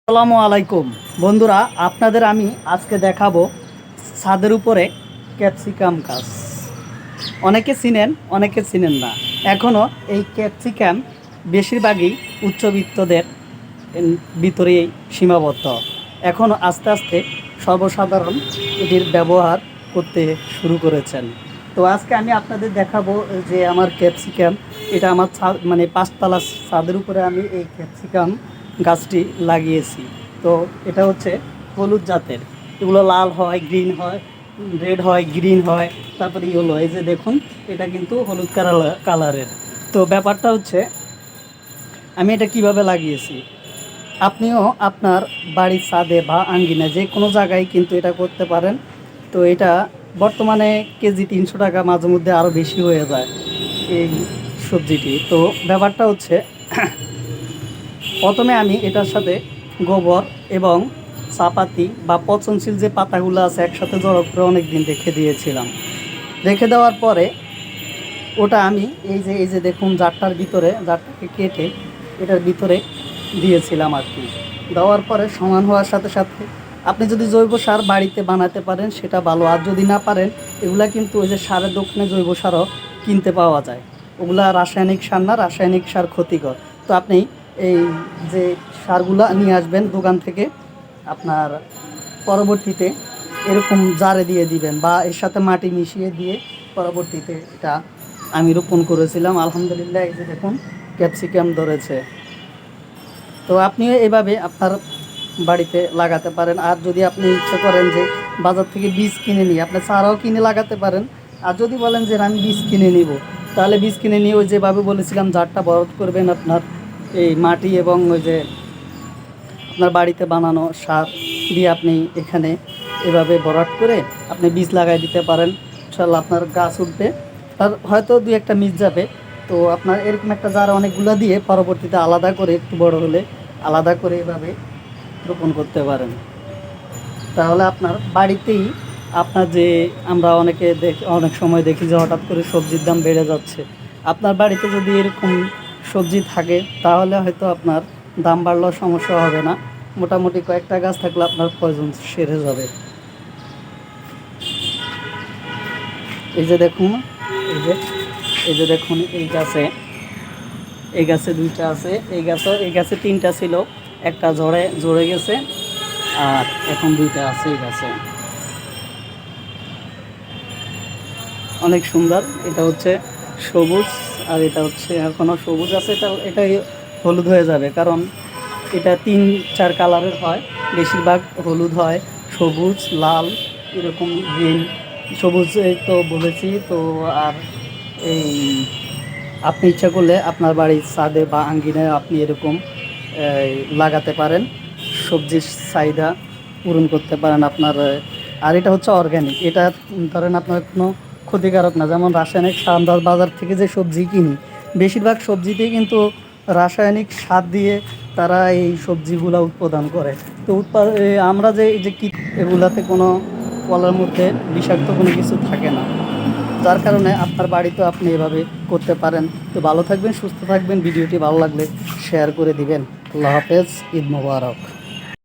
আসসালামু আলাইকুম বন্ধুরা, আপনাদের আমি আজকে দেখাবো ছাদের উপরে ক্যাপসিকাম গাছ। অনেকে চিনেন, অনেকে চিনেন না। এখনও এই ক্যাপসিকাম বেশিরভাগই উচ্চবিত্তদের ভিতরেই সীমাবদ্ধ। এখনও আস্তে আস্তে সর্বসাধারণ এটির ব্যবহার করতে শুরু করেছেন। তো আজকে আমি আপনাদের দেখাবো যে আমার ক্যাপসিকাম, এটা আমার মানে পাঁচতলা ছাদের উপরে আমি এই ক্যাপসিকাম গাছটি লাগিয়েছি। তো এটা হচ্ছে হলুদ জাতের, এগুলো লাল হয়, গ্রিন হয়, রেড হয়, গ্রিন হয়, তারপরে ইয়েলো। এই যে দেখুন, এটা কিন্তু হলুদ কালারের। তো ব্যাপারটা হচ্ছে আমি এটা কিভাবে লাগিয়েছি, আপনিও আপনার বাড়ির ছাদে বা আঙ্গিনায় যে কোনো জায়গায় কিন্তু এটা করতে পারেন। তো এটা বর্তমানে কেজি 300 টাকা, মাঝে মধ্যে আরও বেশি হয়ে যায় এই সবজিটি। তো ব্যাপারটা হচ্ছে প্রথমে আমি এটার সাথে গোবর এবং চাপাতি বা পচনশীল যে পাতাগুলো আছে একসাথে জড়ো করে অনেক দিন রেখে দিয়েছিলাম। রেখে দেওয়ার পরে ওটা আমি এই যে দেখুন, জারটাকে কেটে এটার ভিতরে দিয়েছিলাম আর কি। দেওয়ার পরে সমান হওয়ার সাথে সাথে আপনি যদি জৈব সার বাড়িতে বানাতে পারেন সেটা ভালো, আর যদি না পারেন এগুলা কিন্তু ওই যে সারের দোকানে জৈব সারও কিনতে পাওয়া যায়। ওগুলা রাসায়নিক সার না, রাসায়নিক সার ক্ষতিকর। তো আপনি এই যে সারগুলা নিয়ে আসবেন দোকান থেকে, আপনার পরবর্তীতে এরকম জারে দিয়ে দিবেন বা এর সাথে মাটি মিশিয়ে দিয়ে পরবর্তীতে এটা আমি রোপণ করেছিলাম। আলহামদুলিল্লাহ, এই যে দেখুন ক্যাপসিকাম ধরেছে। তো আপনিও এভাবে আপনার বাড়িতে লাগাতে পারেন। আর যদি আপনি ইচ্ছে করেন যে বাজার থেকে বীজ কিনে নিয়ে আপনি চারাও কিনে লাগাতে পারেন। আর যদি বলেন যে আমি বীজ কিনে নিব, তাহলে বীজ কিনে নিয়ে ওই যেভাবে বলেছিলাম জারটা ভরাট করবেন আপনার এই মাটি এবং ওই যে আপনার বাড়িতে বানানো সার দিয়ে আপনি এখানে এভাবে ভরাট করে আপনি বীজ লাগাই দিতে পারেন। ইনশাআল্লাহ আপনার গাছ উঠবে, তার হয়তো দুই একটা মিস যাবে। তো আপনার এরকম একটা জার অনেকগুলো দিয়ে পরবর্তীতে আলাদা করে একটু বড় হলে আলাদা করে এভাবে রোপণ করতে পারেন। তাহলে আপনার বাড়িতেই আপনার যে আমরা অনেক সময় দেখি যে হঠাৎ করে সবজির দাম বেড়ে যাচ্ছে, আপনার বাড়িতে যদি এরকম সবজি থাকে তাহলে হয়তো আপনার দাম বাড়লেও সমস্যা হবে না। মোটামুটি কয়েকটা গাছ থাকলে আপনার প্রয়োজন সেরে যাবে। এই যে দেখুন, এই যে এই যে দেখুন, এই গাছে দুইটা আছে, এই গাছে তিনটা ছিল, একটা জড়ে গেছে, আর এখন দুইটা আছে এই গাছে। অনেক সুন্দর। এটা হচ্ছে সবুজ, আর এটা হচ্ছে এখনও সবুজ আছে। এটাই হলুদ হয়ে যাবে, কারণ এটা 3-4 কালারের হয়। বেশিরভাগ হলুদ হয়, সবুজ, লাল, এরকম গ্রিন। সবুজ এই তো বলেছি তো। আর এই আপনি ইচ্ছা করলে আপনার বাড়ির ছাদে বা আঙ্গিনায় আপনি এরকম লাগাতে পারেন, সবজির চাহিদা পূরণ করতে পারেন আপনার। আর এটা হচ্ছে অর্গ্যানিক, এটা ধরেন আপনার কোনো ক্ষতিকারক না। যেমন রাসায়নিক সার আমরা বাজার থেকে যে সবজি কিনি, বেশিরভাগ সবজিতেই কিন্তু রাসায়নিক সার দিয়ে তারা এই সবজিগুলো উৎপাদন করে। তো আমরা যে এই যে এগুলাতে কোনো ফলের মধ্যে বিষাক্ত কোনো কিছু থাকে না, যার কারণে আপনার বাড়িতেও আপনি এভাবে করতে পারেন। তো ভালো থাকবেন, সুস্থ থাকবেন। ভিডিওটি ভালো লাগলে শেয়ার করে দিবেন। আল্লাহ হাফেজ, ঈদ মোবারক।